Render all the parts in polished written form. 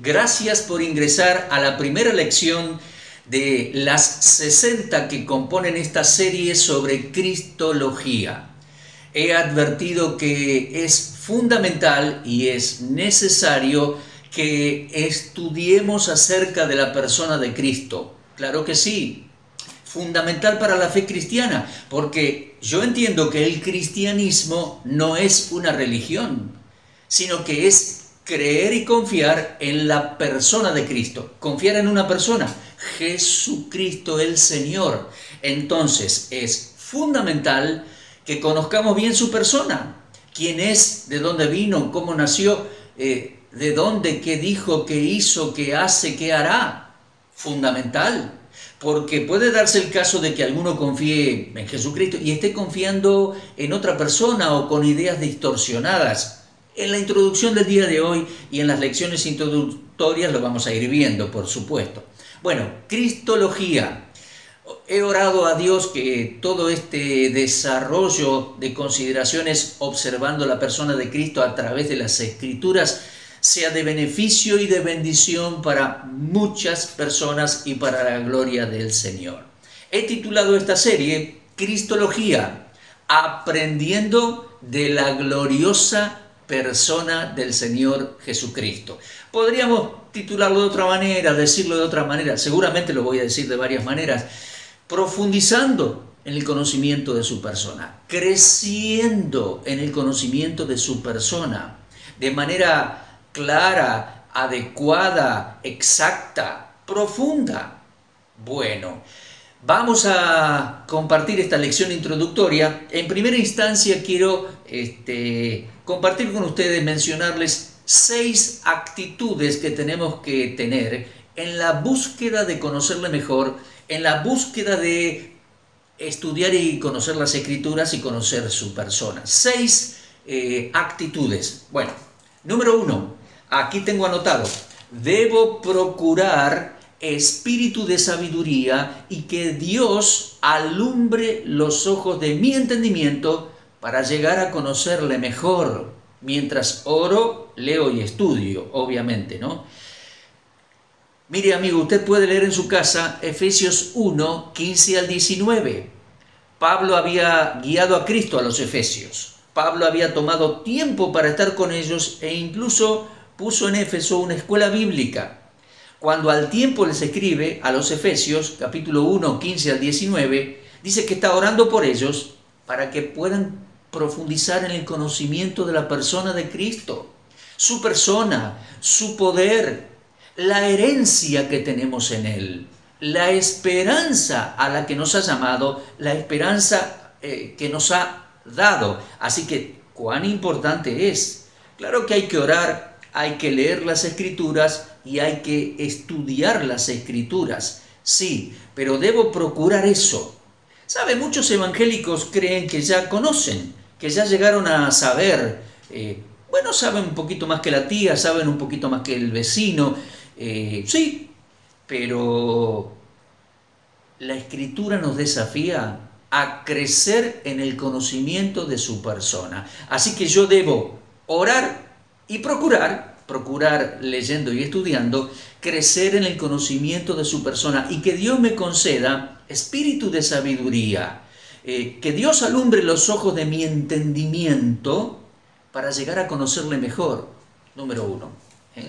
Gracias por ingresar a la primera lección de las 60 que componen esta serie sobre Cristología. He advertido que es fundamental y es necesario que estudiemos acerca de la persona de Cristo. Claro que sí, fundamental para la fe cristiana, porque yo entiendo que el cristianismo no es una religión, sino que es creer y confiar en la persona de Cristo. Confiar en una persona, Jesucristo el Señor. Entonces es fundamental que conozcamos bien su persona. Quién es, de dónde vino, cómo nació, de dónde, qué dijo, qué hizo, qué hace, qué hará. Fundamental. Porque puede darse el caso de que alguno confíe en Jesucristo y esté confiando en otra persona o con ideas distorsionadas. En la introducción del día de hoy y en las lecciones introductorias lo vamos a ir viendo, por supuesto. Bueno, Cristología. He orado a Dios que todo este desarrollo de consideraciones observando la persona de Cristo a través de las Escrituras sea de beneficio y de bendición para muchas personas y para la gloria del Señor. He titulado esta serie Cristología, aprendiendo de la gloriosa persona del Señor Jesucristo. Podríamos titularlo de otra manera, decirlo de otra manera, seguramente lo voy a decir de varias maneras, profundizando en el conocimiento de su persona, creciendo en el conocimiento de su persona, de manera clara, adecuada, exacta, profunda. Bueno, vamos a compartir esta lección introductoria. En primera instancia quiero compartir con ustedes, mencionarles 6 actitudes que tenemos que tener en la búsqueda de conocerle mejor, en la búsqueda de estudiar y conocer las Escrituras y conocer su persona. 6 actitudes. Bueno, número 1, aquí tengo anotado: debo procurar espíritu de sabiduría y que Dios alumbre los ojos de mi entendimiento para llegar a conocerle mejor, mientras oro, leo y estudio, obviamente, ¿no? Mire, amigo, usted puede leer en su casa Efesios 1, 15 al 19. Pablo había guiado a Cristo a los efesios. Pablo había tomado tiempo para estar con ellos e incluso puso en Éfeso una escuela bíblica. Cuando al tiempo les escribe a los Efesios, capítulo 1, 15 al 19, dice que está orando por ellos para que puedan profundizar en el conocimiento de la persona de Cristo, su persona, su poder, la herencia que tenemos en Él, la esperanza a la que nos ha llamado, la esperanza que nos ha dado. Así que, ¿cuán importante es? Claro que hay que orar, hay que leer las Escrituras y hay que estudiar las Escrituras, sí, pero debo procurar eso. ¿Sabe? Muchos evangélicos creen que ya conocen, que ya llegaron a saber, saben un poquito más que la tía, saben un poquito más que el vecino, sí, pero la Escritura nos desafía a crecer en el conocimiento de su persona. Así que yo debo orar y procurar leyendo y estudiando, crecer en el conocimiento de su persona y que Dios me conceda espíritu de sabiduría, que Dios alumbre los ojos de mi entendimiento para llegar a conocerle mejor. Número 1.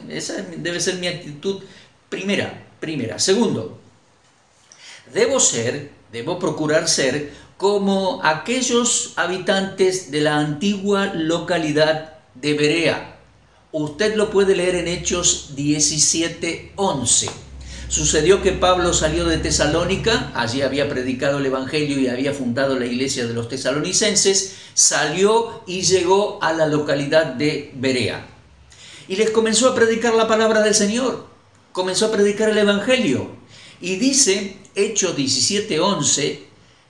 Esa debe ser mi actitud primera. Segundo, debo procurar ser como aquellos habitantes de la antigua localidad de Berea. Usted lo puede leer en Hechos 17:11. Sucedió que Pablo salió de Tesalónica, allí había predicado el Evangelio y había fundado la iglesia de los tesalonicenses, salió y llegó a la localidad de Berea. Y les comenzó a predicar la palabra del Señor, comenzó a predicar el Evangelio. Y dice Hechos 17:11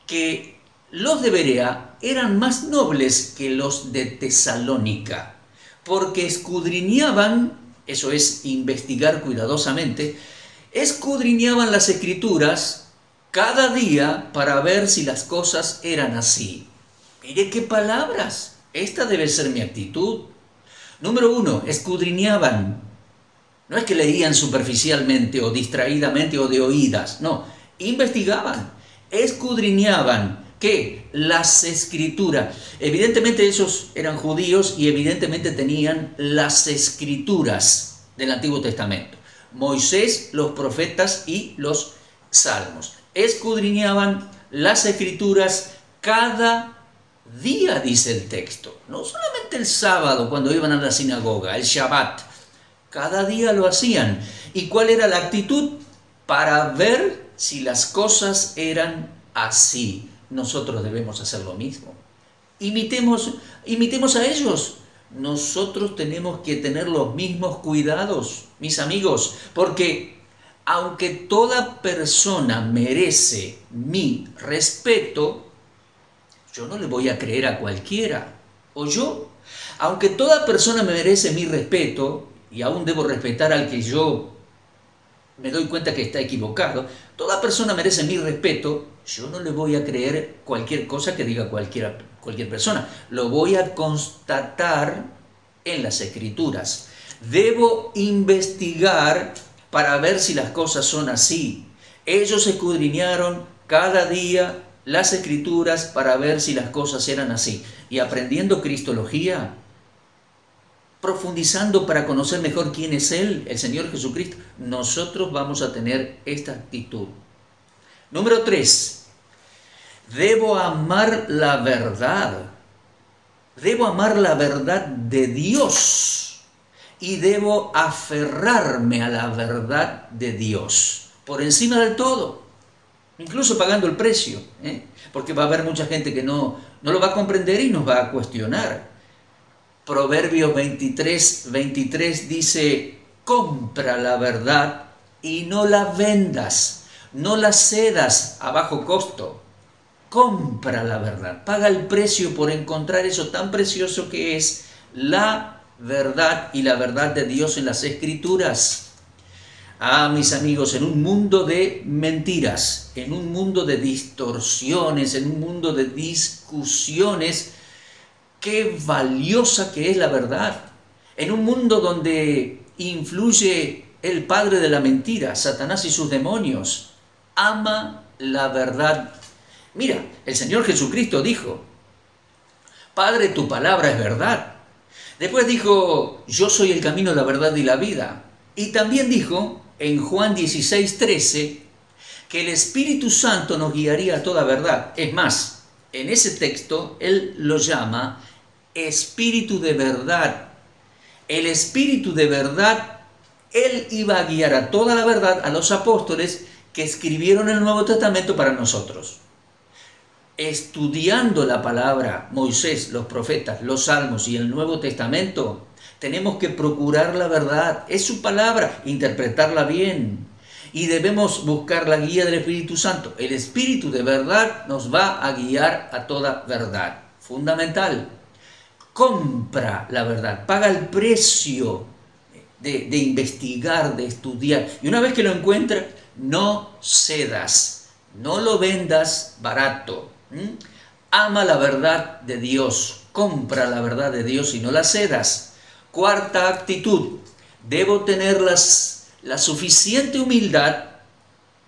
que los de Berea eran más nobles que los de Tesalónica, porque escudriñaban, eso es investigar cuidadosamente, escudriñaban las Escrituras cada día para ver si las cosas eran así. Mire qué palabras, esta debe ser mi actitud. Número 1, escudriñaban. No es que leían superficialmente o distraídamente o de oídas, no, investigaban, escudriñaban, ¿qué? Las escrituras. Evidentemente ellos eran judíos y evidentemente tenían las escrituras del Antiguo Testamento. Moisés, los profetas y los salmos. Escudriñaban las escrituras cada día, dice el texto. No solamente el sábado cuando iban a la sinagoga, el Shabbat. Cada día lo hacían. ¿Y cuál era la actitud? Para ver si las cosas eran así. Nosotros debemos hacer lo mismo. Imitemos a ellos. Nosotros tenemos que tener los mismos cuidados, mis amigos, porque aunque toda persona merece mi respeto, yo no le voy a creer a cualquiera. O yo, aunque toda persona merece mi respeto, y aún debo respetar al que yo me doy cuenta que está equivocado, toda persona merece mi respeto, yo no le voy a creer cualquier cosa que diga cualquier persona. Lo voy a constatar en las Escrituras. Debo investigar para ver si las cosas son así. Ellos escudriñaron cada día las Escrituras para ver si las cosas eran así. Y aprendiendo cristología, profundizando para conocer mejor quién es Él, el Señor Jesucristo, nosotros vamos a tener esta actitud. Número 3. Debo amar la verdad. Debo amar la verdad de Dios y debo aferrarme a la verdad de Dios por encima de todo, incluso pagando el precio, porque va a haber mucha gente que no lo va a comprender y nos va a cuestionar. Proverbios 23 dice: compra la verdad y no la vendas, no la cedas a bajo costo. Compra la verdad, paga el precio por encontrar eso tan precioso que es la verdad y la verdad de Dios en las Escrituras. Ah, mis amigos, en un mundo de mentiras, en un mundo de distorsiones, en un mundo de discusiones, qué valiosa que es la verdad. En un mundo donde influye el padre de la mentira, Satanás y sus demonios, ama la verdad. Mira, el Señor Jesucristo dijo: Padre, tu palabra es verdad. Después dijo: yo soy el camino, la verdad y la vida. Y también dijo en Juan 16:13 que el Espíritu Santo nos guiaría a toda verdad. Es más, en ese texto Él lo llama Espíritu de verdad. El Espíritu de verdad, Él iba a guiar a toda la verdad a los apóstoles que escribieron el Nuevo Testamento para nosotros. Estudiando la palabra, Moisés, los profetas, los salmos y el Nuevo Testamento, tenemos que procurar la verdad. Es su palabra, interpretarla bien. Y debemos buscar la guía del Espíritu Santo. El Espíritu de verdad nos va a guiar a toda verdad. Fundamental. Compra la verdad, paga el precio de investigar, de estudiar. Y una vez que lo encuentres, no cedas, no lo vendas barato. Ama la verdad de Dios, compra la verdad de Dios y no la cedas. Cuarta actitud, debo tener la suficiente humildad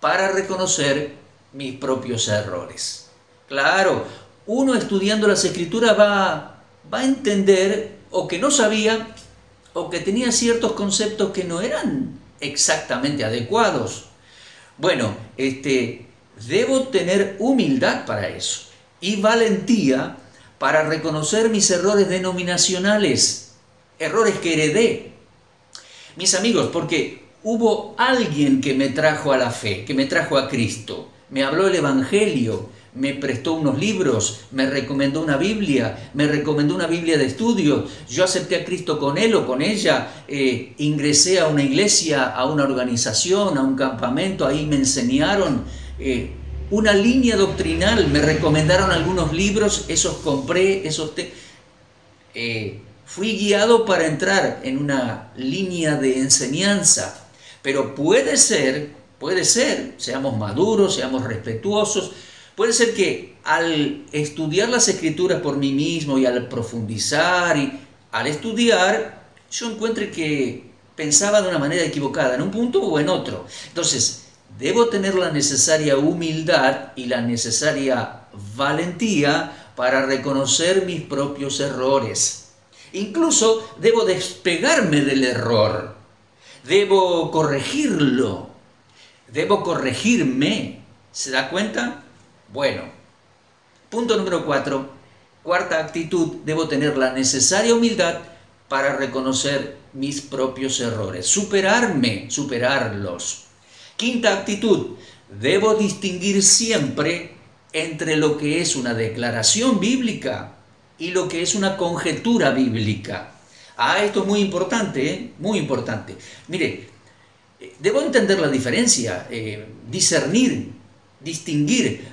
para reconocer mis propios errores. Claro, uno estudiando las Escrituras va a entender o que no sabía o que tenía ciertos conceptos que no eran exactamente adecuados. Bueno, debo tener humildad para eso y valentía para reconocer mis errores denominacionales, errores que heredé. Mis amigos, porque hubo alguien que me trajo a la fe, que me trajo a Cristo, me habló el Evangelio, me prestó unos libros, me recomendó una Biblia de estudio, yo acepté a Cristo con él o con ella, ingresé a una iglesia, a una organización, a un campamento, ahí me enseñaron una línea doctrinal, me recomendaron algunos libros, esos compré, fui guiado para entrar en una línea de enseñanza, pero puede ser, seamos maduros, seamos respetuosos. Puede ser que al estudiar las Escrituras por mí mismo y al profundizar y al estudiar, yo encuentre que pensaba de una manera equivocada, en un punto o en otro. Entonces, debo tener la necesaria humildad y la necesaria valentía para reconocer mis propios errores. Incluso debo despegarme del error, debo corregirlo, debo corregirme. ¿Se da cuenta? Bueno, punto número 4. Cuarta actitud, debo tener la necesaria humildad para reconocer mis propios errores, superarlos. Quinta actitud, debo distinguir siempre entre lo que es una declaración bíblica y lo que es una conjetura bíblica. Esto es muy importante, ¿eh? Muy importante. Mire, debo entender la diferencia, distinguir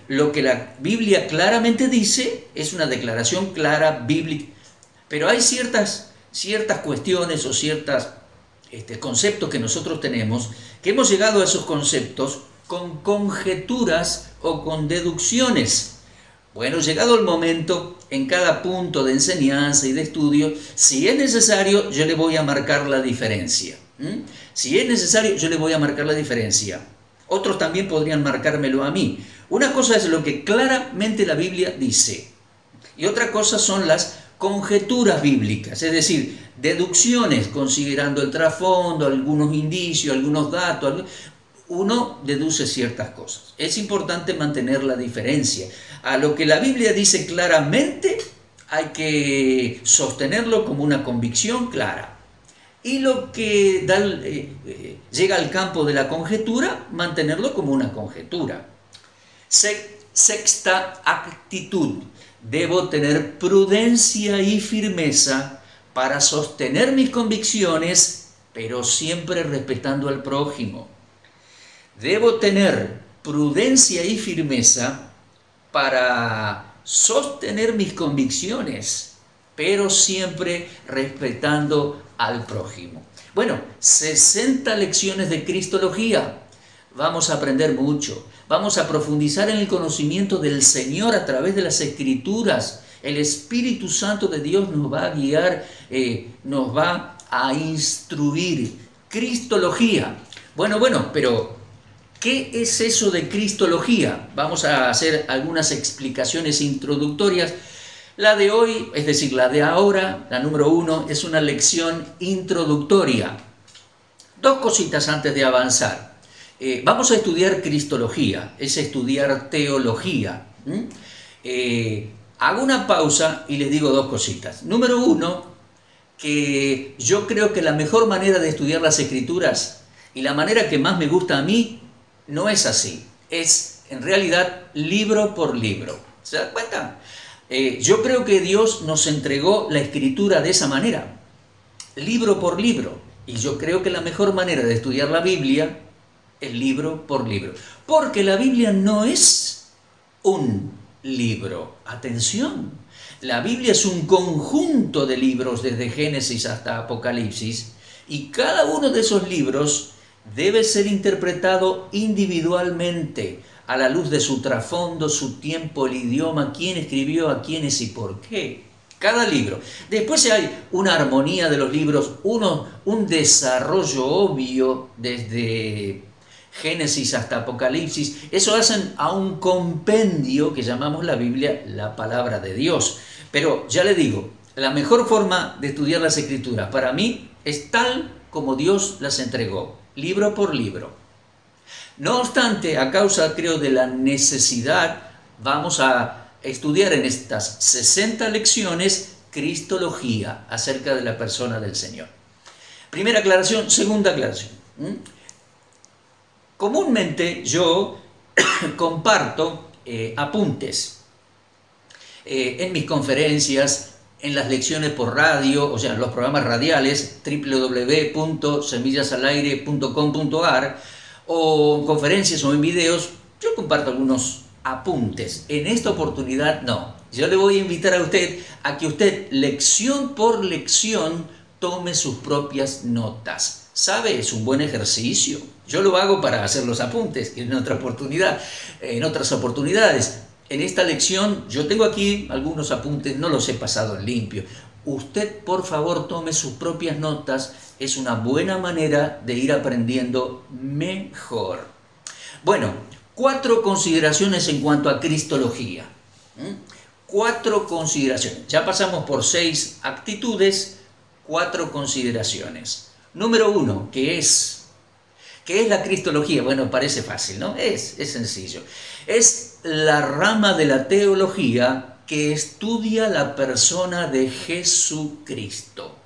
lo que la Biblia claramente dice, es una declaración clara, bíblica, pero hay ciertas cuestiones o ciertos conceptos que nosotros tenemos, que hemos llegado a esos conceptos con conjeturas o con deducciones. Bueno, llegado el momento, en cada punto de enseñanza y de estudio, si es necesario, yo le voy a marcar la diferencia. Si es necesario, yo le voy a marcar la diferencia. Otros también podrían marcármelo a mí. Una cosa es lo que claramente la Biblia dice, y otra cosa son las conjeturas bíblicas, es decir, deducciones, considerando el trasfondo, algunos indicios, algunos datos. Uno deduce ciertas cosas. Es importante mantener la diferencia. A lo que la Biblia dice claramente, hay que sostenerlo como una convicción clara. Y lo que llega al campo de la conjetura, mantenerlo como una conjetura. Sexta actitud. Debo tener prudencia y firmeza para sostener mis convicciones, pero siempre respetando al prójimo. Debo tener prudencia y firmeza para sostener mis convicciones, pero siempre respetando al prójimo. Bueno, 60 lecciones de Cristología. Vamos a aprender mucho. Vamos a profundizar en el conocimiento del Señor a través de las Escrituras. El Espíritu Santo de Dios nos va a guiar, nos va a instruir. Cristología. Bueno, pero ¿qué es eso de Cristología? Vamos a hacer algunas explicaciones introductorias. La de hoy, es decir, la de ahora, la número 1, es una lección introductoria. Dos cositas antes de avanzar. Vamos a estudiar Cristología, es estudiar teología. Hago una pausa y les digo dos cositas. Número 1, que yo creo que la mejor manera de estudiar las Escrituras y la manera que más me gusta a mí no es así. Es en realidad libro por libro. ¿Se dan cuenta? Yo creo que Dios nos entregó la Escritura de esa manera, libro por libro. Y yo creo que la mejor manera de estudiar la Biblia es libro por libro. Porque la Biblia no es un libro. Atención, la Biblia es un conjunto de libros desde Génesis hasta Apocalipsis, y cada uno de esos libros debe ser interpretado individualmente a la luz de su trasfondo, su tiempo, el idioma, quién escribió, a quiénes y por qué. Cada libro. Después hay una armonía de los libros, un desarrollo obvio desde Génesis hasta Apocalipsis. Eso hacen a un compendio que llamamos la Biblia la palabra de Dios. Pero ya le digo, la mejor forma de estudiar las Escrituras para mí es tal como Dios las entregó, libro por libro. No obstante, a causa, creo, de la necesidad, vamos a estudiar en estas 60 lecciones Cristología acerca de la persona del Señor. Primera aclaración. Segunda aclaración. Comúnmente yo comparto apuntes en mis conferencias, en las lecciones por radio, o sea, los programas radiales, www.semillasalaire.com.ar, o en conferencias o en videos. Yo comparto algunos apuntes. En esta oportunidad no. Yo le voy a invitar a usted a que usted, lección por lección, tome sus propias notas. ¿Sabe? Es un buen ejercicio. Yo lo hago para hacer los apuntes en otras oportunidades. En esta lección yo tengo aquí algunos apuntes, no los he pasado en limpio. Usted, por favor, tome sus propias notas es una buena manera de ir aprendiendo mejor. Bueno, 4 consideraciones en cuanto a cristología. 4 consideraciones. Ya pasamos por 6 actitudes, 4 consideraciones. Número 1, ¿qué es la cristología? Bueno, parece fácil, ¿no? Es sencillo. Es la rama de la teología que estudia la persona de Jesucristo.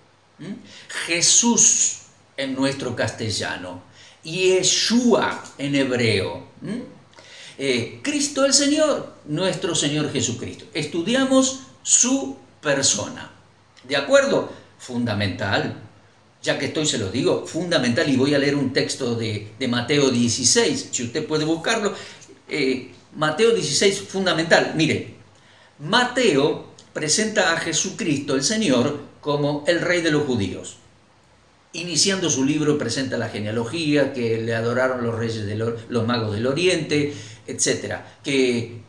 Jesús en nuestro castellano, Yeshua en hebreo. Cristo el Señor, nuestro Señor Jesucristo. Estudiamos su persona. ¿De acuerdo? Fundamental. Ya que estoy, se lo digo, fundamental, y voy a leer un texto de Mateo 16, si usted puede buscarlo. Mateo 16, fundamental. Mire, Mateo presenta a Jesucristo, el Señor, como el Rey de los judíos. Iniciando su libro presenta la genealogía, que le adoraron los reyes, los magos del Oriente, etc. Que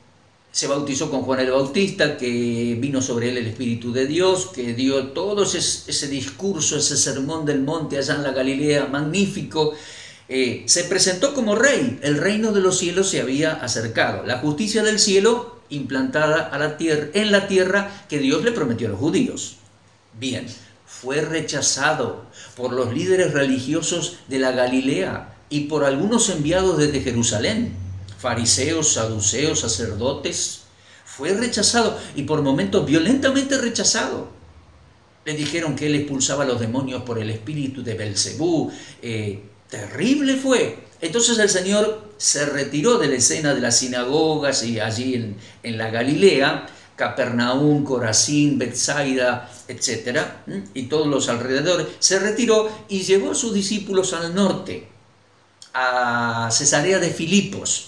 se bautizó con Juan el Bautista, que vino sobre él el Espíritu de Dios, que dio todo ese discurso, ese sermón del monte allá en la Galilea, magnífico. Se presentó como rey, el reino de los cielos se había acercado, la justicia del cielo implantada en la tierra que Dios le prometió a los judíos. Bien, fue rechazado por los líderes religiosos de la Galilea y por algunos enviados desde Jerusalén, fariseos, saduceos, sacerdotes. Fue rechazado y por momentos violentamente rechazado. Le dijeron que él expulsaba a los demonios por el espíritu de Belcebú. Terrible fue. Entonces el Señor se retiró de la escena de las sinagogas y allí en la Galilea, Capernaum, Corazín, Betsaida, etc., y todos los alrededores, se retiró y llevó a sus discípulos al norte, a Cesarea de Filipos.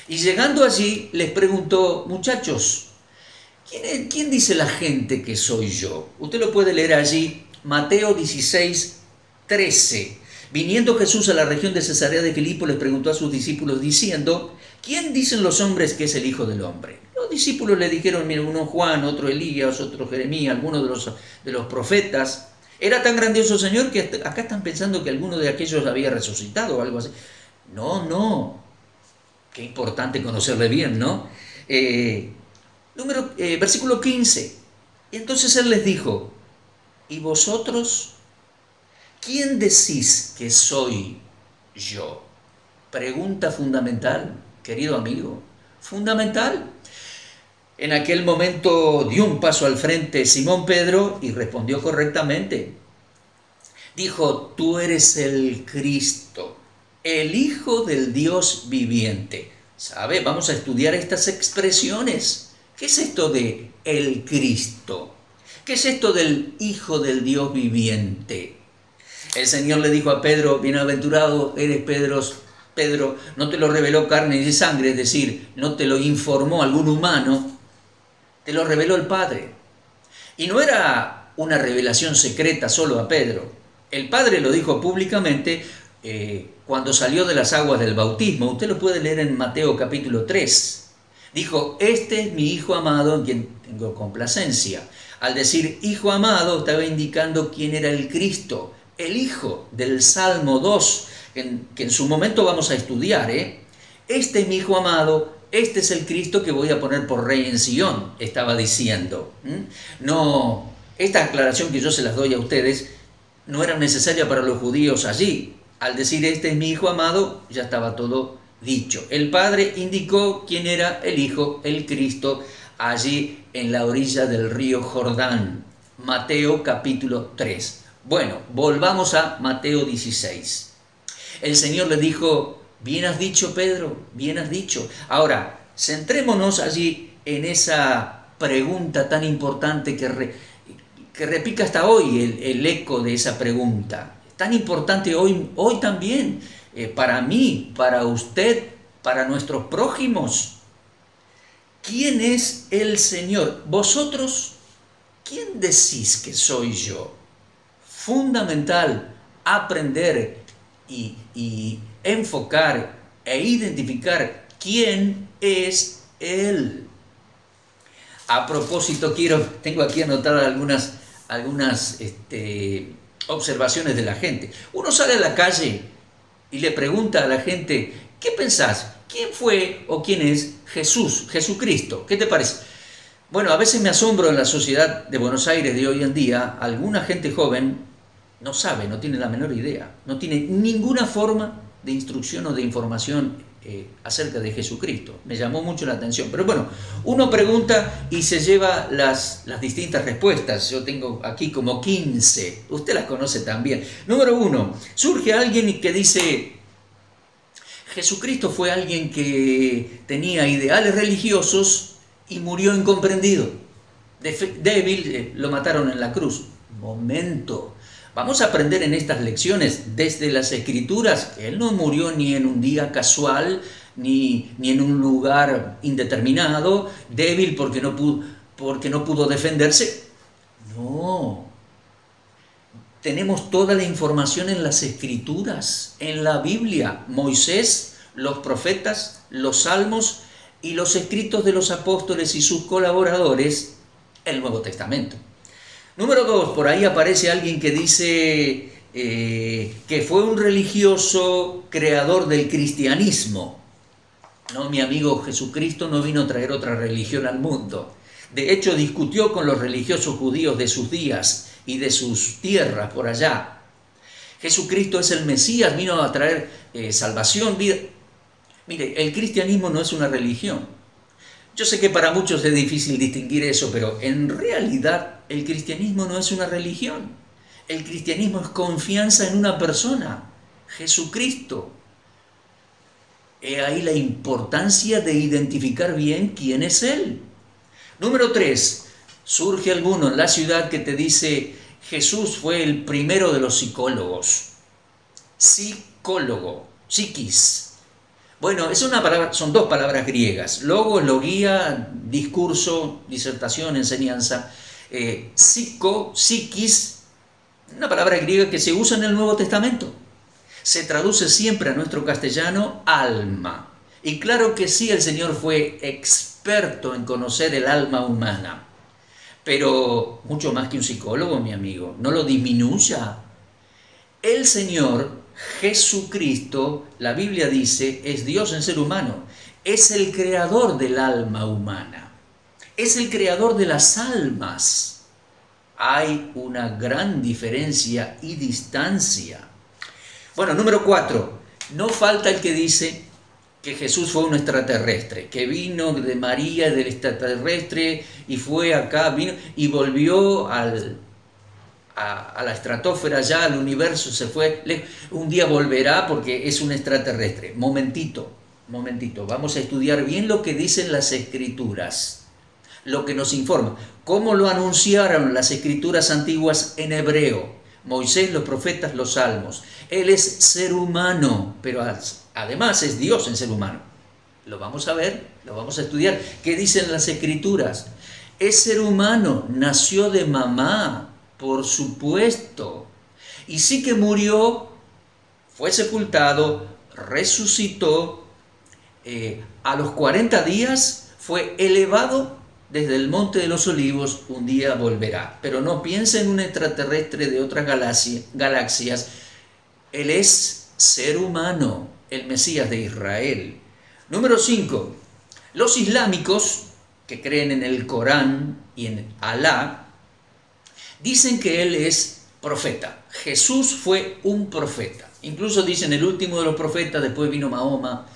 Y llegando allí les preguntó: muchachos, ¿quién dice la gente que soy yo? Usted lo puede leer allí, Mateo 16, 13. Viniendo Jesús a la región de Cesarea de Filipo, les preguntó a sus discípulos diciendo: ¿quién dicen los hombres que es el Hijo del Hombre? Los discípulos le dijeron: mira, uno Juan, otro Elías, otro Jeremías, algunos de los profetas. Era tan grandioso, Señor, que acá están pensando que alguno de aquellos había resucitado o algo así. No. Qué importante conocerle bien, ¿no? Versículo 15. Y entonces él les dijo: ¿y vosotros? ¿Quién decís que soy yo? Pregunta fundamental, querido amigo, fundamental. En aquel momento dio un paso al frente Simón Pedro y respondió correctamente. Dijo: tú eres el Cristo, el Hijo del Dios viviente. ¿Sabe? Vamos a estudiar estas expresiones. ¿Qué es esto de el Cristo? ¿Qué es esto del Hijo del Dios viviente? El Señor le dijo a Pedro: bienaventurado eres Pedro, no te lo reveló carne ni sangre, es decir, no te lo informó algún humano, te lo reveló el Padre. Y no era una revelación secreta solo a Pedro. El Padre lo dijo públicamente cuando salió de las aguas del bautismo. Usted lo puede leer en Mateo capítulo 3. Dijo: este es mi Hijo amado en quien tengo complacencia. Al decir Hijo amado estaba indicando quién era el Cristo, el Hijo del Salmo 2, que en su momento vamos a estudiar. Este es mi Hijo amado, este es el Cristo que voy a poner por rey en Sion, estaba diciendo. No, esta aclaración que yo se las doy a ustedes no era necesaria para los judíos allí. Al decir este es mi Hijo amado, ya estaba todo dicho. El Padre indicó quién era el Hijo, el Cristo, allí en la orilla del río Jordán. Mateo capítulo 3. Bueno, volvamos a Mateo 16. El Señor le dijo: bien has dicho, Pedro, bien has dicho. Ahora, centrémonos allí en esa pregunta tan importante que repica hasta hoy el eco de esa pregunta. Tan importante hoy también, para mí, para usted, para nuestros prójimos. ¿Quién es el Señor? Vosotros, ¿quién decís que soy yo? Fundamental aprender y enfocar e identificar quién es Él. A propósito, tengo aquí anotadas algunas observaciones de la gente. Uno sale a la calle y le pregunta a la gente, ¿qué pensás? ¿Quién fue o quién es Jesús, Jesucristo? ¿Qué te parece? Bueno, a veces me asombro en la sociedad de Buenos Aires de hoy en día, alguna gente joven no sabe, no tiene la menor idea, no tiene ninguna forma de instrucción o de información acerca de Jesucristo. Me llamó mucho la atención. Pero bueno, uno pregunta y se lleva las distintas respuestas. Yo tengo aquí como 15. Usted las conoce también. Número 1. Surge alguien que dice, Jesucristo fue alguien que tenía ideales religiosos y murió incomprendido. Débil, lo mataron en la cruz. Momento. Vamos a aprender en estas lecciones desde las Escrituras que Él no murió ni en un día casual, ni en un lugar indeterminado, débil porque no pudo defenderse. No. Tenemos toda la información en las Escrituras, en la Biblia. Moisés, los profetas, los salmos y los escritos de los apóstoles y sus colaboradores, el Nuevo Testamento. Número 2, por ahí aparece alguien que dice que fue un religioso creador del cristianismo. No, mi amigo, Jesucristo no vino a traer otra religión al mundo. De hecho, discutió con los religiosos judíos de sus días y de sus tierras por allá. Jesucristo es el Mesías, vino a traer salvación, vida. Mire, el cristianismo no es una religión. Yo sé que para muchos es difícil distinguir eso, pero en realidad el cristianismo no es una religión. El cristianismo es confianza en una persona, Jesucristo. He ahí la importancia de identificar bien quién es Él. Número 3. Surge alguno en la ciudad que te dice, Jesús fue el primero de los psicólogos. Psicólogo, psiquis. Bueno, es una palabra, son dos palabras griegas. Logos, logía, discurso, disertación, enseñanza. Psiquis, una palabra griega que se usa en el Nuevo Testamento. Se traduce siempre a nuestro castellano alma. Y claro que sí, el Señor fue experto en conocer el alma humana. Pero mucho más que un psicólogo, mi amigo. No lo disminuya. El Señor Jesucristo, la Biblia dice, es Dios en ser humano. Es el creador del alma humana. Es el creador de las almas. Hay una gran diferencia y distancia. Bueno, número 4. No falta el que dice que Jesús fue un extraterrestre, que vino de María, del extraterrestre, y fue acá, vino y volvió a la estratosfera, ya al universo, se fue, un día volverá porque es un extraterrestre. Momentito, vamos a estudiar bien lo que dicen las Escrituras, lo que nos informa, cómo lo anunciaron las Escrituras antiguas en hebreo, Moisés, los profetas, los salmos. Él es ser humano, pero además es Dios en ser humano. Lo vamos a ver, lo vamos a estudiar. ¿Qué dicen las Escrituras? Es ser humano, nació de mamá, por supuesto. Y sí que murió, fue sepultado, resucitó, a los 40 días fue elevado desde el Monte de los Olivos, un día volverá. Pero no piense en un extraterrestre de otras galaxias. Él es ser humano, el Mesías de Israel. Número 5. Los islámicos, que creen en el Corán y en Alá, dicen que Él es profeta. Jesús fue un profeta. Incluso dicen el último de los profetas, después vino Mahoma.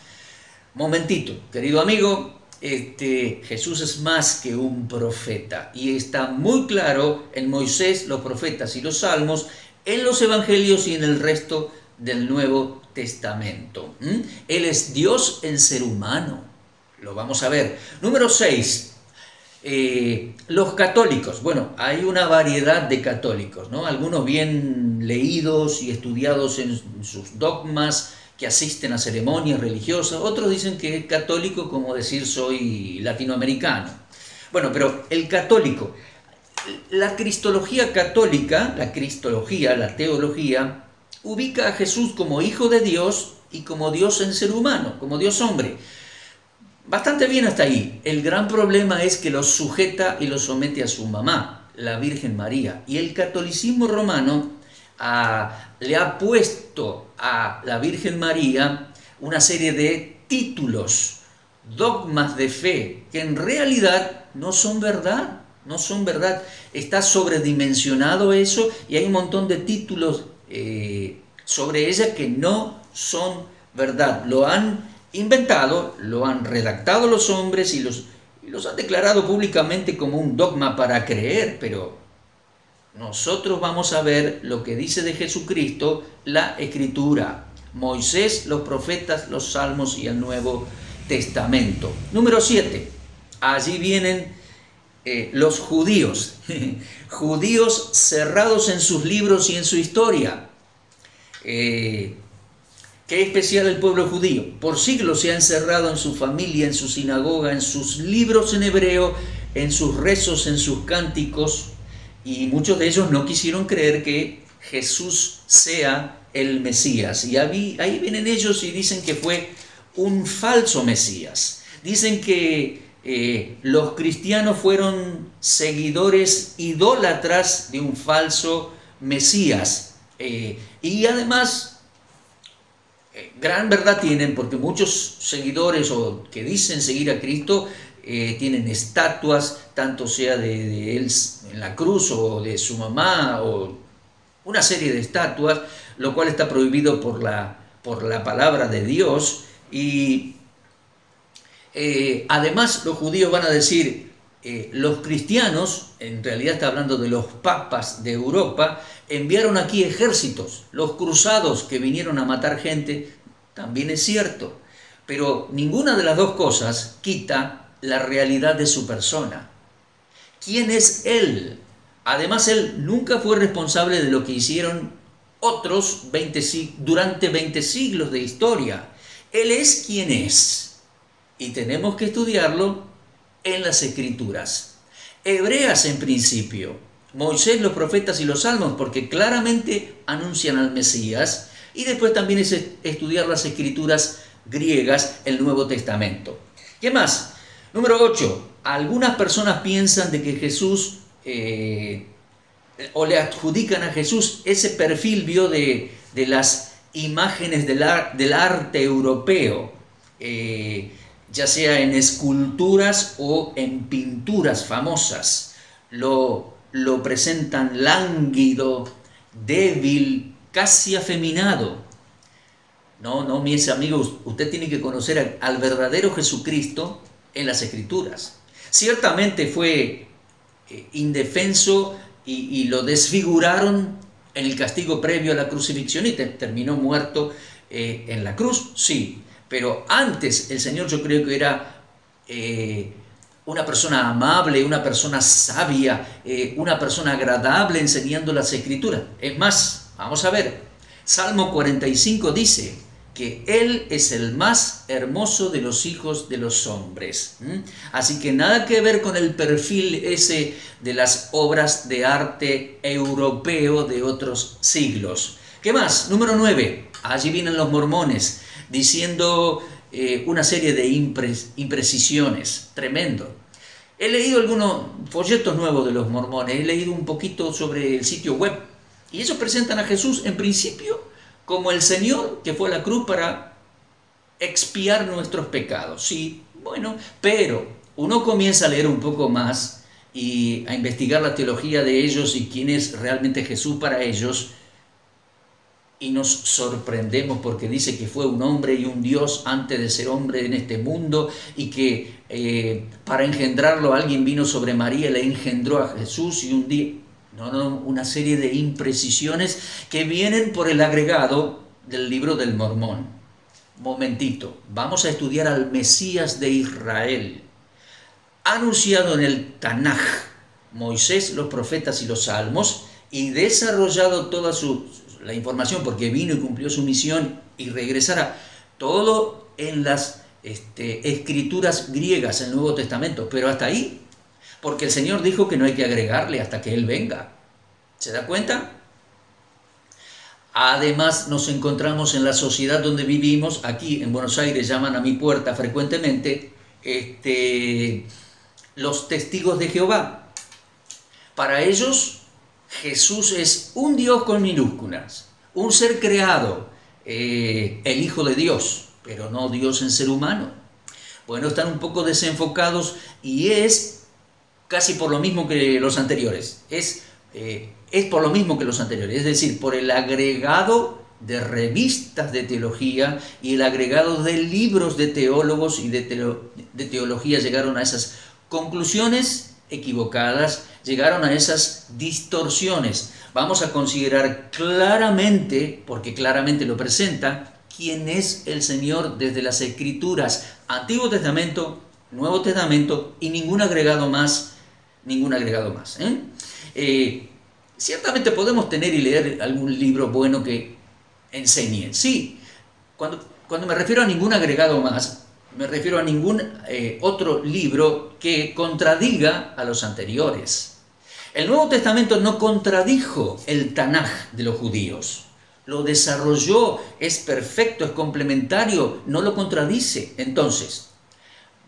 Momentito, querido amigo, Jesús es más que un profeta. Y está muy claro en Moisés, los profetas y los salmos, en los evangelios y en el resto del Nuevo Testamento. Él es Dios en ser humano. Lo vamos a ver. Número 6. Los católicos. Bueno, hay una variedad de católicos, ¿no? Algunos bien leídos y estudiados en sus dogmas, que asisten a ceremonias religiosas. Otros dicen que es católico como decir soy latinoamericano. Bueno, pero el católico, la cristología católica, la teología, ubica a Jesús como hijo de Dios y como Dios en ser humano, como Dios hombre. Bastante bien hasta ahí. El gran problema es que lo sujeta y lo somete a su mamá, la Virgen María. Y el catolicismo romano le ha puesto a la Virgen María una serie de títulos, dogmas de fe, que en realidad no son verdad, no son verdad. Está sobredimensionado eso y hay un montón de títulos sobre ella que no son verdad. Lo han inventado, lo han redactado los hombres y los han declarado públicamente como un dogma para creer, pero nosotros vamos a ver lo que dice de Jesucristo la Escritura, Moisés, los profetas, los salmos y el Nuevo Testamento. Número 7. Allí vienen los judíos, judíos cerrados en sus libros y en su historia. ¿Qué especial el pueblo judío? Por siglos se ha encerrado en su familia, en su sinagoga, en sus libros en hebreo, en sus rezos, en sus cánticos, y muchos de ellos no quisieron creer que Jesús sea el Mesías. Y ahí vienen ellos y dicen que fue un falso Mesías. Dicen que los cristianos fueron seguidores idólatras de un falso Mesías. Y además, gran verdad tienen, porque muchos seguidores o que dicen seguir a Cristo tienen estatuas, tanto sea de él en la cruz o de su mamá, o una serie de estatuas, lo cual está prohibido por la palabra de Dios. Y además los judíos van a decir, los cristianos, en realidad está hablando de los papas de Europa, enviaron aquí ejércitos, los cruzados que vinieron a matar gente, también es cierto, pero ninguna de las dos cosas quita la realidad de su persona. ¿Quién es Él? Además, Él nunca fue responsable de lo que hicieron otros durante 20 siglos de historia. Él es quien es, y tenemos que estudiarlo en las Escrituras. Hebreas en principio, Moisés, los profetas y los salmos, porque claramente anuncian al Mesías, y después también es estudiar las Escrituras griegas, el Nuevo Testamento. ¿Qué más? Número 8. Algunas personas piensan de que Jesús, o le adjudican a Jesús ese perfil de las imágenes del arte europeo, ya sea en esculturas o en pinturas famosas. Lo presentan lánguido, débil, casi afeminado. No, mis amigos, usted tiene que conocer al verdadero Jesucristo en las Escrituras. Ciertamente fue indefenso y lo desfiguraron en el castigo previo a la crucifixión y terminó muerto en la cruz, sí. Pero antes el Señor, yo creo que era una persona amable, una persona sabia, una persona agradable enseñando las Escrituras. Es más, vamos a ver, Salmo 45 dice que Él es el más hermoso de los hijos de los hombres. Así que nada que ver con el perfil ese de las obras de arte europeo de otros siglos. ¿Qué más? Número 9. Allí vienen los mormones diciendo una serie de imprecisiones. Tremendo. He leído algunos folletos nuevos de los mormones, he leído un poquito sobre el sitio web, y ellos presentan a Jesús en principio como el Señor que fue a la cruz para expiar nuestros pecados. Sí, bueno, pero uno comienza a leer un poco más y a investigar la teología de ellos y quién es realmente Jesús para ellos, y nos sorprendemos porque dice que fue un hombre y un Dios antes de ser hombre en este mundo, y que para engendrarlo alguien vino sobre María, le engendró a Jesús, y un día... una serie de imprecisiones que vienen por el agregado del libro del Mormón. Momentito, vamos a estudiar al Mesías de Israel, anunciado en el Tanaj, Moisés, los profetas y los salmos, y desarrollado toda la información, porque vino y cumplió su misión y regresará, todo en las escrituras griegas, el Nuevo Testamento, pero hasta ahí, porque el Señor dijo que no hay que agregarle hasta que Él venga. ¿Se da cuenta? Además, nos encontramos en la sociedad donde vivimos. Aquí en Buenos Aires llaman a mi puerta frecuentemente los testigos de Jehová. Para ellos, Jesús es un Dios con minúsculas, un ser creado, el Hijo de Dios, pero no Dios en ser humano. Bueno, están un poco desenfocados y es casi por lo mismo que los anteriores. Es por lo mismo que los anteriores, es decir, por el agregado de revistas de teología y el agregado de libros de teólogos y de teología llegaron a esas conclusiones equivocadas, llegaron a esas distorsiones. Vamos a considerar claramente, porque claramente lo presenta, quién es el Señor desde las Escrituras, Antiguo Testamento, Nuevo Testamento y ningún agregado más. Ciertamente podemos tener y leer algún libro bueno que enseñe. Sí, cuando me refiero a ningún agregado más, me refiero a ningún otro libro que contradiga a los anteriores. El Nuevo Testamento no contradijo el Tanaj de los judíos. Lo desarrolló, es perfecto, es complementario, no lo contradice. Entonces,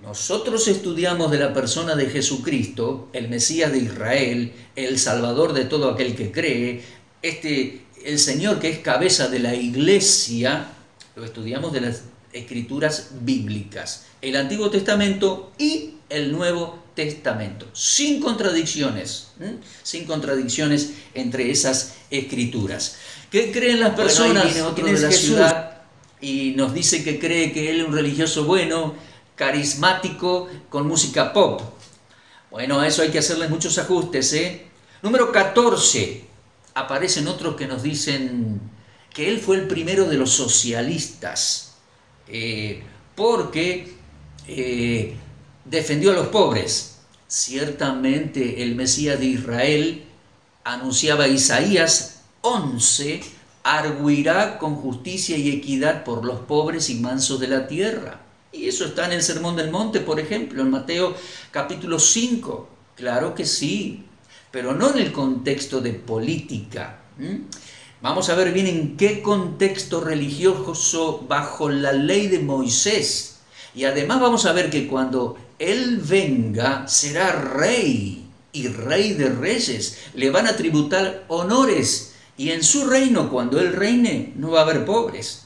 nosotros estudiamos de la persona de Jesucristo, el Mesías de Israel, el Salvador de todo aquel que cree, el Señor que es cabeza de la iglesia, lo estudiamos de las Escrituras bíblicas, el Antiguo Testamento y el Nuevo Testamento, sin contradicciones entre esas Escrituras. ¿Qué creen las personas? Ahí viene otro ¿Quién es de la Jesús? ciudad. Y nos dice que cree que él es un religioso bueno, carismático, con música pop. Bueno, a eso hay que hacerle muchos ajustes, ¿eh? Número 14. Aparecen otros que nos dicen que él fue el primero de los socialistas, porque defendió a los pobres. Ciertamente el Mesías de Israel, anunciaba Isaías 11, arguirá con justicia y equidad por los pobres y mansos de la tierra. Y eso está en el Sermón del Monte, por ejemplo, en Mateo capítulo 5. Claro que sí, pero no en el contexto de política. Vamos a ver bien en qué contexto religioso bajo la ley de Moisés. Y además vamos a ver que cuando Él venga será rey y rey de reyes. Le van a tributar honores y en su reino, cuando Él reine, no va a haber pobres.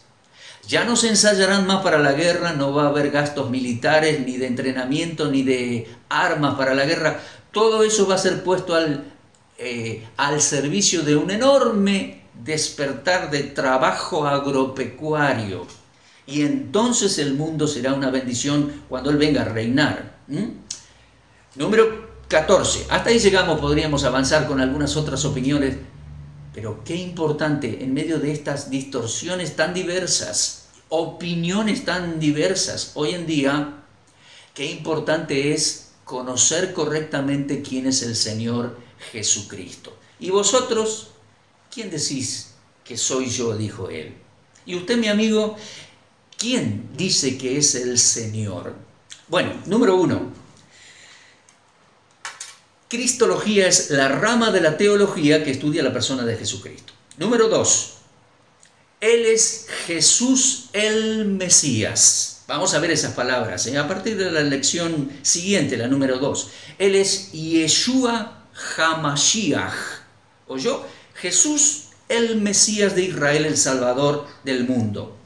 Ya no se ensayarán más para la guerra, no va a haber gastos militares, ni de entrenamiento, ni de armas para la guerra. Todo eso va a ser puesto al servicio de un enorme despertar de trabajo agropecuario. Y entonces el mundo será una bendición cuando Él venga a reinar. Número 14. Hasta ahí llegamos, podríamos avanzar con algunas otras opiniones. Pero qué importante, en medio de estas distorsiones tan diversas, opiniones tan diversas, hoy en día, qué importante es conocer correctamente quién es el Señor Jesucristo. ¿Y vosotros, quién decís que soy yo?, dijo Él. Y usted, mi amigo, ¿quién dice que es el Señor? Bueno, número 1. Cristología es la rama de la teología que estudia la persona de Jesucristo. Número 2. Él es Jesús el Mesías. Vamos a ver esas palabras, a partir de la lección siguiente, la número 2. Él es Yeshua HaMashiach. ¿Oyó? Jesús el Mesías de Israel, el Salvador del mundo.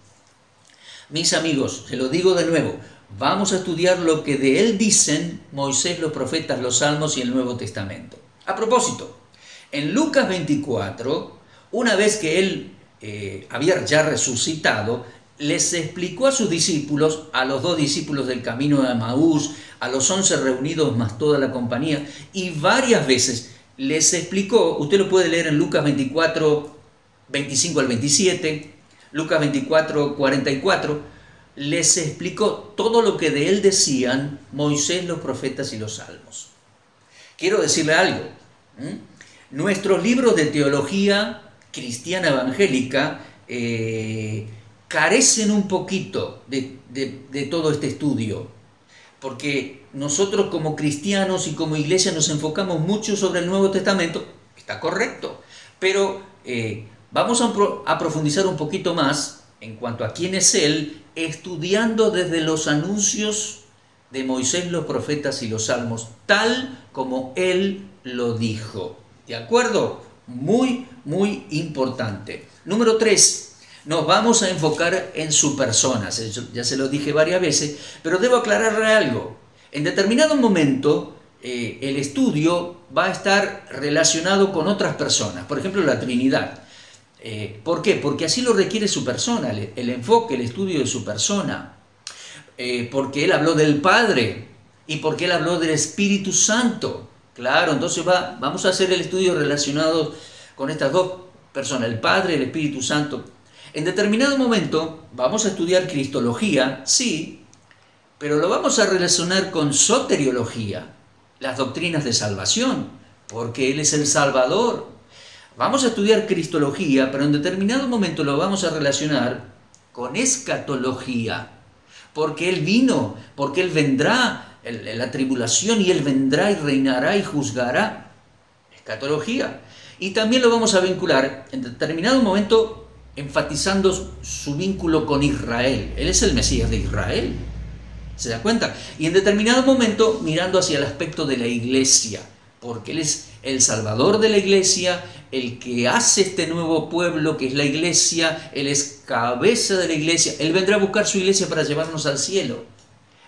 Mis amigos, se lo digo de nuevo, vamos a estudiar lo que de él dicen Moisés, los profetas, los salmos y el Nuevo Testamento. A propósito, en Lucas 24, una vez que él había ya resucitado, les explicó a sus discípulos, a los 2 discípulos del camino de Emaús, a los 11 reunidos más toda la compañía, y varias veces les explicó, usted lo puede leer en Lucas 24, 25 al 27, Lucas 24, 44, les explicó todo lo que de él decían Moisés, los profetas y los salmos. Quiero decirle algo. Nuestros libros de teología cristiana evangélica carecen un poquito de todo este estudio, porque nosotros como cristianos y como iglesia nos enfocamos mucho sobre el Nuevo Testamento, está correcto, pero vamos a profundizar un poquito más en cuanto a quién es Él, estudiando desde los anuncios de Moisés, los profetas y los salmos, tal como Él lo dijo. ¿De acuerdo? muy importante. Número 3, nos vamos a enfocar en su persona. Ya se lo dije varias veces, pero debo aclararle algo. En determinado momento, el estudio va a estar relacionado con otras personas, por ejemplo la Trinidad. ¿Por qué? Porque así lo requiere su persona, el enfoque, el estudio de su persona. Porque él habló del Padre y porque él habló del Espíritu Santo. Claro, entonces vamos a hacer el estudio relacionado con estas dos personas, el Padre y el Espíritu Santo. En determinado momento vamos a estudiar cristología, sí, pero lo vamos a relacionar con soteriología, las doctrinas de salvación, porque Él es el Salvador. Vamos a estudiar cristología, pero en determinado momento lo vamos a relacionar con escatología, porque Él vino, porque Él vendrá, la tribulación, y Él vendrá y reinará y juzgará. Escatología. Y también lo vamos a vincular en determinado momento enfatizando su vínculo con Israel. Él es el Mesías de Israel. ¿Se da cuenta? Y en determinado momento mirando hacia el aspecto de la iglesia, porque Él es el Salvador de la iglesia, el que hace este nuevo pueblo que es la iglesia, Él es cabeza de la iglesia, Él vendrá a buscar su iglesia para llevarnos al cielo.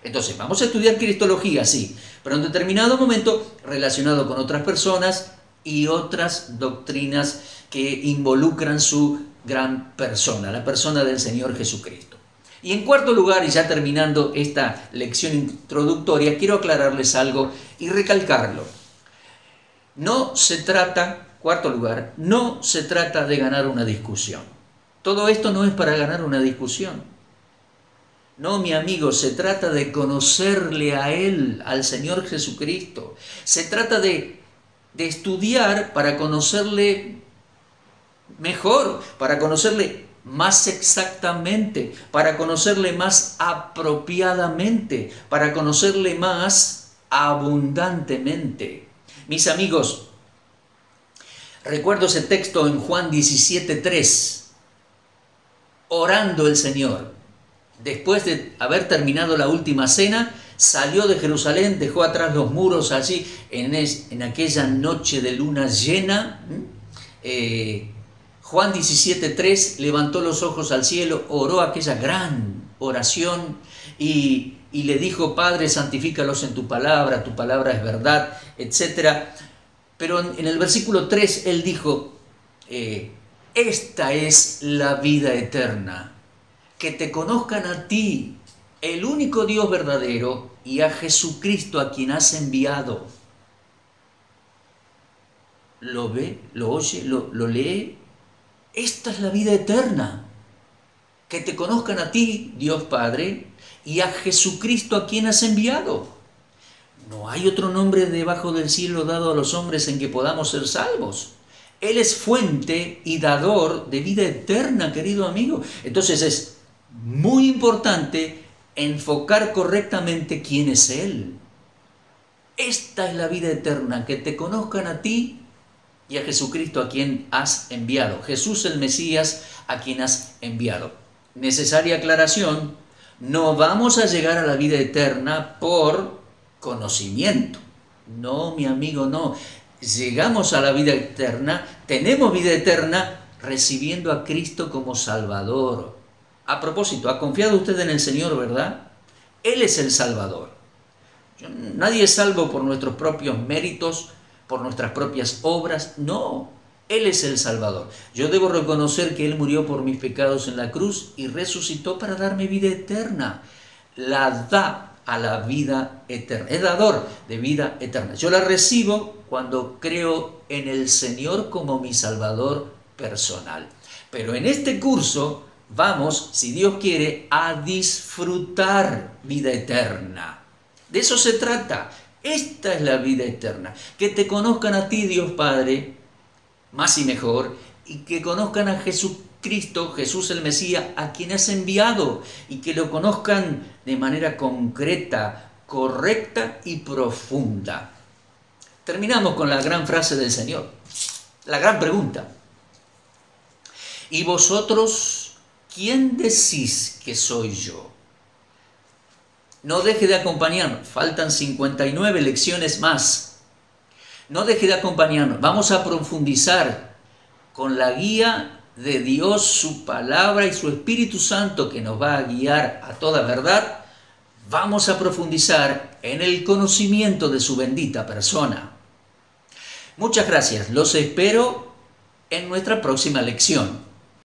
Entonces, vamos a estudiar cristología, sí, pero en determinado momento relacionado con otras personas y otras doctrinas que involucran su gran persona, la persona del Señor Jesucristo. Y en cuarto lugar, y ya terminando esta lección introductoria, quiero aclararles algo y recalcarlo. No se trata, cuarto lugar, no se trata de ganar una discusión. Todo esto no es para ganar una discusión. No, mi amigo, se trata de conocerle a Él, al Señor Jesucristo. Se trata de estudiar para conocerle mejor, para conocerle más exactamente, para conocerle más apropiadamente, para conocerle más abundantemente. Mis amigos, recuerdo ese texto en Juan 17:3, orando el Señor. Después de haber terminado la última cena, salió de Jerusalén, dejó atrás los muros allí en aquella noche de luna llena. Juan 17:3 levantó los ojos al cielo, oró aquella gran oración y le dijo: Padre, santifícalos en tu palabra es verdad, etc. Pero en el versículo 3 él dijo: esta es la vida eterna, que te conozcan a ti, el único Dios verdadero, y a Jesucristo a quien has enviado. ¿Lo ve? ¿Lo oye? ¿Lo lee? Esta es la vida eterna, que te conozcan a ti, Dios Padre, y a Jesucristo a quien has enviado. No hay otro nombre debajo del cielo dado a los hombres en que podamos ser salvos. Él es fuente y dador de vida eterna, querido amigo. Entonces es muy importante enfocar correctamente quién es Él. Esta es la vida eterna, que te conozcan a ti y a Jesucristo a quien has enviado. Jesús el Mesías a quien has enviado. Necesaria aclaración: no vamos a llegar a la vida eterna por conocimiento. No, mi amigo, no. Llegamos a la vida eterna, tenemos vida eterna recibiendo a Cristo como Salvador. A propósito, ¿ha confiado usted en el Señor, verdad? Él es el Salvador. Nadie es salvo por nuestros propios méritos, por nuestras propias obras. No, Él es el Salvador. Yo debo reconocer que Él murió por mis pecados en la cruz y resucitó para darme vida eterna. La da a la vida eterna. Es dador de vida eterna. Yo la recibo cuando creo en el Señor como mi Salvador personal. Pero en este curso vamos, si Dios quiere, a disfrutar vida eterna. De eso se trata. Esta es la vida eterna. Que te conozcan a ti, Dios Padre, más y mejor, y que conozcan a Jesucristo, Jesús el Mesías, a quien has enviado, y que lo conozcan de manera concreta, correcta y profunda. Terminamos con la gran frase del Señor, la gran pregunta. ¿Y vosotros quién decís que soy yo? No deje de acompañarnos, faltan 59 lecciones más. No deje de acompañarnos, vamos a profundizar con la guía de Dios, su palabra y su Espíritu Santo que nos va a guiar a toda verdad, vamos a profundizar en el conocimiento de su bendita persona. Muchas gracias, los espero en nuestra próxima lección.